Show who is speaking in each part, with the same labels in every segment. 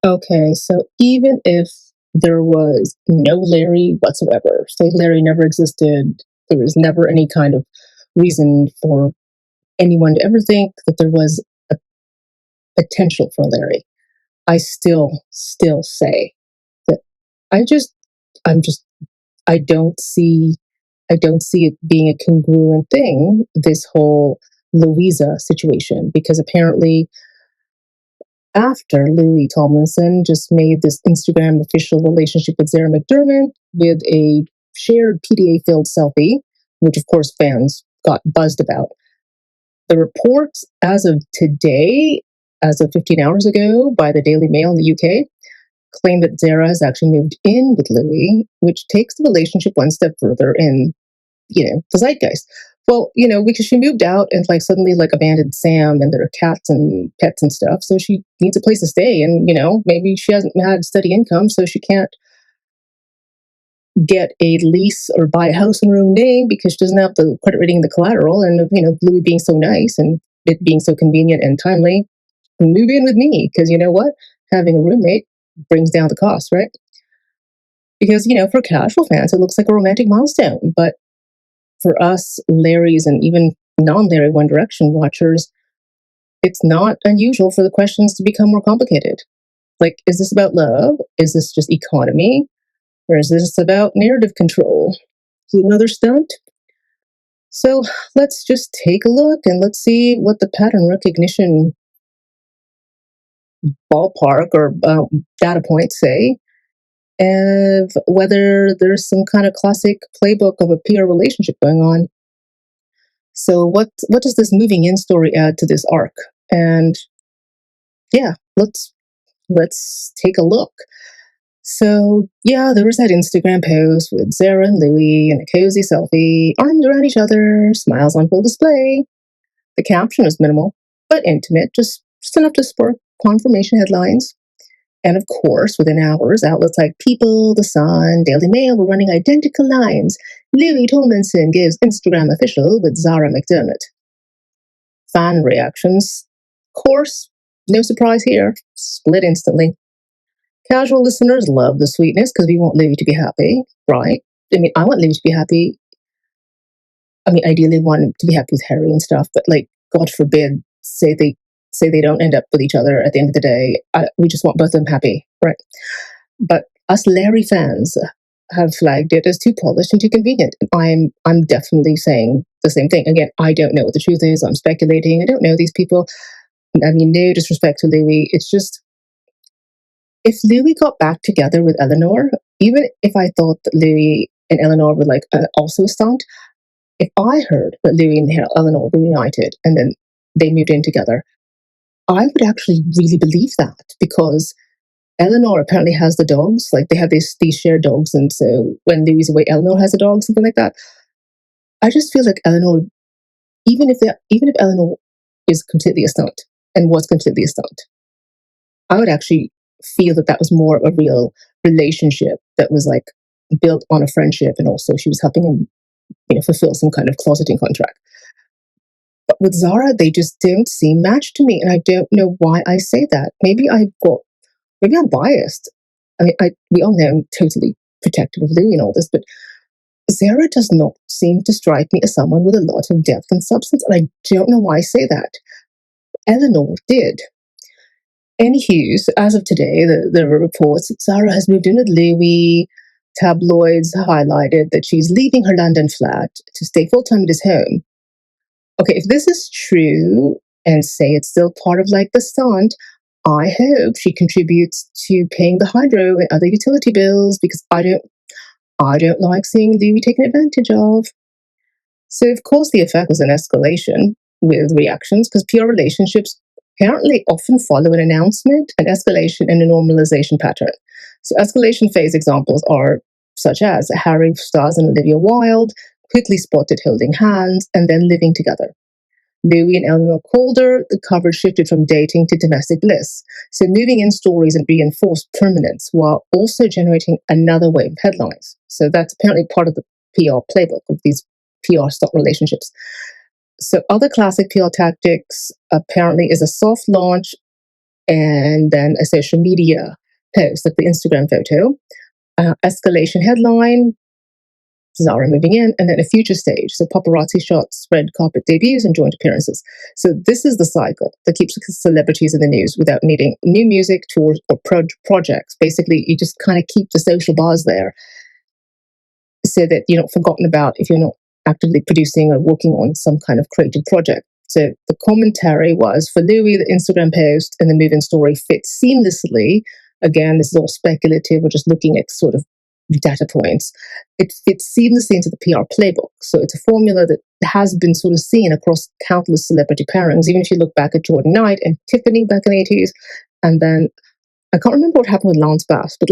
Speaker 1: Okay, so even if there was no Larry whatsoever, say Larry never existed, there was never any kind of reason for anyone to ever think that there was a potential for Larry, I still say that I just, I'm just, I don't see, I don't see it being a congruent thing, this whole LouiZa situation, because apparently after Louis Tomlinson just made this Instagram official relationship with Zoë McDermott with a shared PDA filled selfie, which of course fans got buzzed about. The reports as of today, as of 15 hours ago, by the Daily Mail in the UK, claim that Zara has actually moved in with Louis, which takes the relationship one step further in, the zeitgeist. Well, because she moved out and like suddenly like abandoned Sam and their cats and pets and stuff. So she needs a place to stay. And, maybe she hasn't had steady income, so she can't get a lease or buy a house in her own name because she doesn't have the credit rating and the collateral. And, Louis being so nice and it being so convenient and timely, move in with me. Because you know what? Having a roommate brings down the cost, right? Because, for casual fans, it looks like a romantic milestone. But for us, Larry's and even non Larry One Direction watchers, it's not unusual for the questions to become more complicated. Like, is this about love? Is this just economy? Or is this about narrative control? Is it another stunt? So let's just take a look and let's see what the pattern recognition ballpark or data points say, and whether there's some kind of classic playbook of a PR relationship going on. So what does this moving in story add to this arc? And yeah, let's take a look. So yeah, there was that Instagram post with Zara and Louis in a cozy selfie, arms around each other, smiles on full display. The caption was minimal but intimate, just enough to spark confirmation headlines. And of course, within hours, outlets like People, The Sun, Daily Mail were running identical lines. Louis Tomlinson gives Instagram official with Zara McDermott. Fan reactions, of course, no surprise here, split instantly. Casual listeners love the sweetness because we want Louis to be happy, right? I mean, I want Louis to be happy. I mean, ideally, want him to be happy with Harry and stuff, but like, God forbid, say they don't end up with each other at the end of the day. We just want both of them happy, right? But us Larry fans have flagged it as too polished and too convenient. I'm definitely saying the same thing. Again, I don't know what the truth is. I'm speculating. I don't know these people. I mean, no disrespect to Louis. It's just, if Louis got back together with Eleanor, even if I thought that Louis and Eleanor were like also stunt, if I heard that Louis and Eleanor were reunited and then they moved in together, I would actually really believe that, because Eleanor apparently has the dogs. Like, they have these shared dogs, and so when Louis is away, Eleanor has a dog, something like that. I just feel like Eleanor, even if Eleanor is completely a stunt and was completely a stunt, I would actually feel that that was more a real relationship that was like built on a friendship, and also she was helping him, fulfill some kind of closeting contract. But with Zara, they just don't seem matched to me, and I don't know why I say that. Maybe I'm biased. I mean, we all know I'm totally protective of Louis and all this, but Zara does not seem to strike me as someone with a lot of depth and substance, and I don't know why I say that. Eleanor did. Anywho, so as of today, there were reports that Zara has moved in with Louis. Tabloids highlighted that she's leaving her London flat to stay full time at his home. Okay, if this is true, and say it's still part of like the stunt, I hope she contributes to paying the hydro and other utility bills, because I don't like seeing Louis taken advantage of. So of course the effect was an escalation with reactions, because PR relationships apparently often follow an announcement, an escalation, and a normalization pattern. So escalation phase examples are such as Harry Styles and Olivia Wilde, quickly spotted holding hands and then living together. Louis and Eleanor Calder, the coverage shifted from dating to domestic bliss. So moving in stories and reinforced permanence while also generating another wave of headlines. So that's apparently part of the PR playbook of these PR stock relationships. So other classic PR tactics apparently is a soft launch and then a social media post, like the Instagram photo, escalation headline, Zara moving in, and then a future stage. So paparazzi shots, red carpet debuts, and joint appearances. So this is the cycle that keeps celebrities in the news without needing new music, tours, or projects. Basically, you just kind of keep the social buzz there so that you're not forgotten about if you're not actively producing or working on some kind of creative project. So the commentary was, for Louis, the Instagram post and the move-in story fit seamlessly. Again, this is all speculative. We're just looking at sort of data points. It fits seamlessly into the PR playbook. So it's a formula that has been sort of seen across countless celebrity pairings, even if you look back at Jordan Knight and Tiffany back in the 80s. And then I can't remember what happened with Lance Bass, but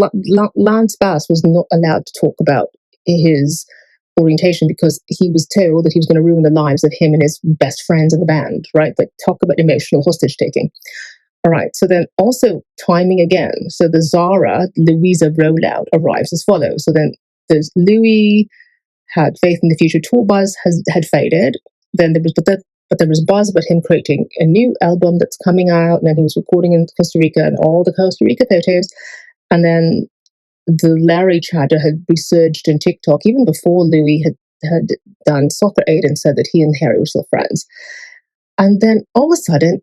Speaker 1: Lance Bass was not allowed to talk about his orientation because he was told that he was going to ruin the lives of him and his best friends in the band, right? Like, talk about emotional hostage taking. All right, so then also timing again. So the Zara LouiZa rollout arrives as follows. So then there's Louis had faith in the future tour buzz had faded. Then there was but there was buzz about him creating a new album that's coming out, and then he was recording in Costa Rica and all the Costa Rica photos. And then the Larry chatter had resurged in TikTok even before Louis had done Soccer Aid and said that he and Harry were still friends. And then all of a sudden,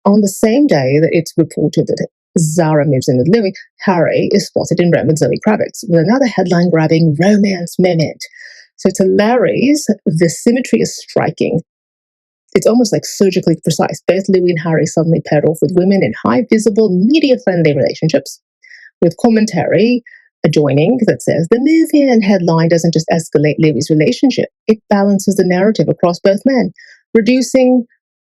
Speaker 1: on the same day that it's reported that Zara moves in with Louis, Harry is spotted in Rome with Zoë Kravitz with another headline-grabbing romance moment. So to Larry's, the symmetry is striking. It's almost like surgically precise. Both Louis and Harry suddenly paired off with women in high visible, media-friendly relationships, with commentary adjoining that says the move-in headline doesn't just escalate Louis' relationship, it balances the narrative across both men, reducing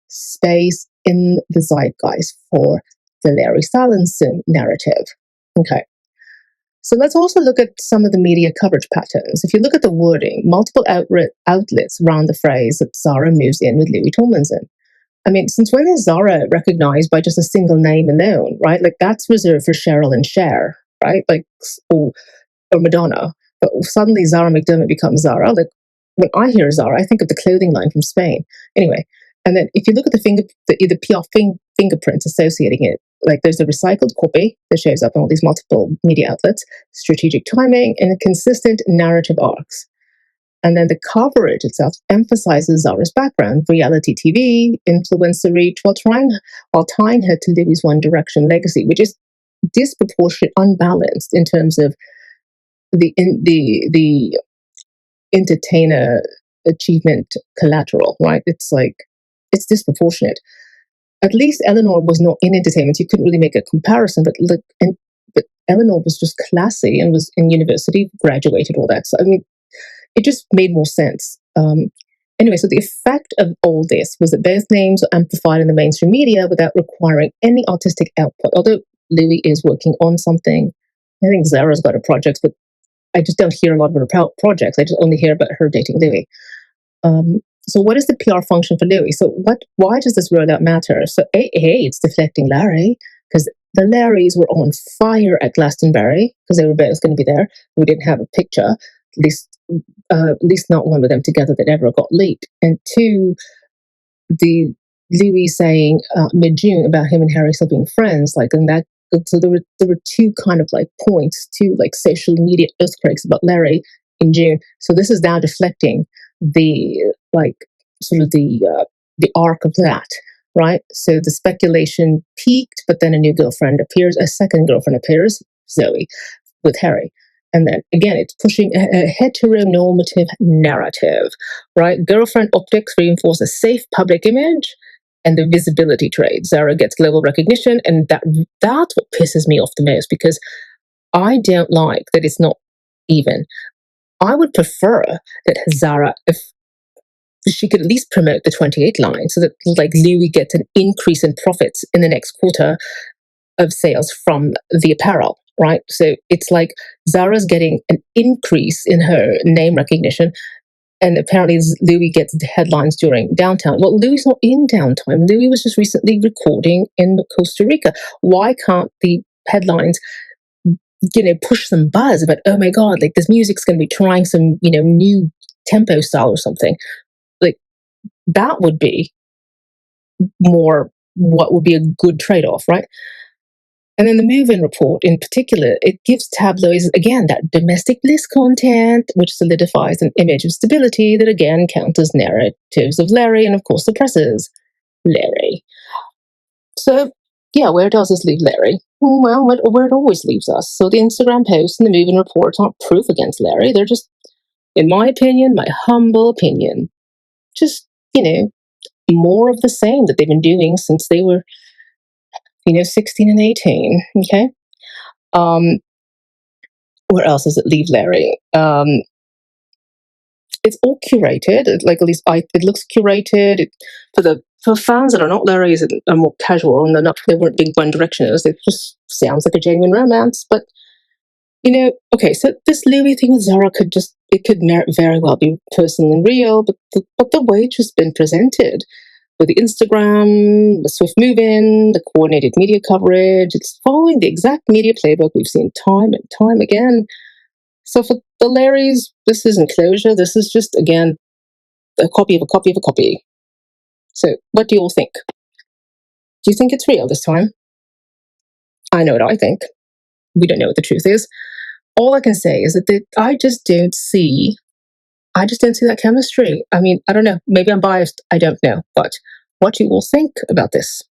Speaker 1: space in the zeitgeist for the Larry Stylinson narrative. Okay. So let's also look at some of the media coverage patterns. If you look at the wording, multiple outlets round the phrase that Zara moves in with Louis Tomlinson. I mean, since when is Zara recognized by just a single name alone, right? Like, that's reserved for Cheryl and Cher, right? Like, or Madonna. But suddenly Zara McDermott becomes Zara. Like, when I hear Zara, I think of the clothing line from Spain. Anyway, and then if you look at the PR fingerprints associating it, like, there's a recycled copy that shows up on all these multiple media outlets, strategic timing, and consistent narrative arcs. And then the coverage itself emphasizes Zara's background, reality TV, influencer reach, while tying her to Louis' One Direction legacy, which is disproportionate, unbalanced in terms of the entertainer achievement collateral, right? It's like, it's disproportionate. At least Eleanor was not in entertainment. You couldn't really make a comparison, but Eleanor was just classy and was in university, graduated, all that. So, I mean, it just made more sense. Anyway, so the effect of all this was that both names were amplified in the mainstream media without requiring any artistic output. Although Louis is working on something, I think Zara's got a project, but I just don't hear a lot of her projects. I just only hear about her dating Louis. So what is the PR function for Louis? So why does this rollout matter? So it's deflecting Larry, because the Larrys were on fire at Glastonbury because they were both going to be there. We didn't have a picture, at least not one with them together that ever got leaked. And two, the Louis saying mid-June about him and Harry still being friends, like, and that. So there were two kind of like points, two like social media earthquakes about Larry in June. So this is now deflecting the like sort of the arc of that, right? So the speculation peaked, but then a new girlfriend appears, a second girlfriend appears, Zoe, with Harry. And then again, it's pushing a heteronormative narrative, right? Girlfriend optics reinforce a safe public image and the visibility trade. Zara gets global recognition, and that's what pisses me off the most, because I don't like that it's not even. I would prefer that Zara, if she could at least promote the 28 line so that like Louis gets an increase in profits in the next quarter of sales from the apparel, right? So it's like Zara's getting an increase in her name recognition, and apparently Louis gets the headlines during downtime. Well, Louis not in downtime. Louis was just recently recording in Costa Rica. Why can't the headlines, push some buzz about, oh my God, like this music's going to be trying some, new tempo style or something? Like, that would be more what would be a good trade-off, right? And then the move-in report in particular, it gives tabloids, again, that domestic bliss content, which solidifies an image of stability that, again, counters narratives of Larry and, of course, suppresses Larry. So, yeah, where does this leave Larry? Well, where it always leaves us. So the Instagram posts and the move-in reports aren't proof against Larry. They're just, in my opinion, my humble opinion, just, more of the same that they've been doing since they were, 16 and 18, okay? Where else does it leave Larry? It's all curated, like at least it looks curated. For fans that are not Larry's and are more casual and they weren't big One Directioners, it just sounds like a genuine romance. But okay, so this Louis thing with Zara could very well be personal and real, but the way it's just been presented with the Instagram, the swift move-in, the coordinated media coverage, it's following the exact media playbook we've seen time and time again. So for the Larrys, this isn't closure. This is just, again, a copy of a copy of a copy. So what do you all think? Do you think it's real this time? I know what I think. We don't know what the truth is. All I can say is that I just don't see that chemistry. I mean, I don't know. Maybe I'm biased. I don't know. But what do you all think about this?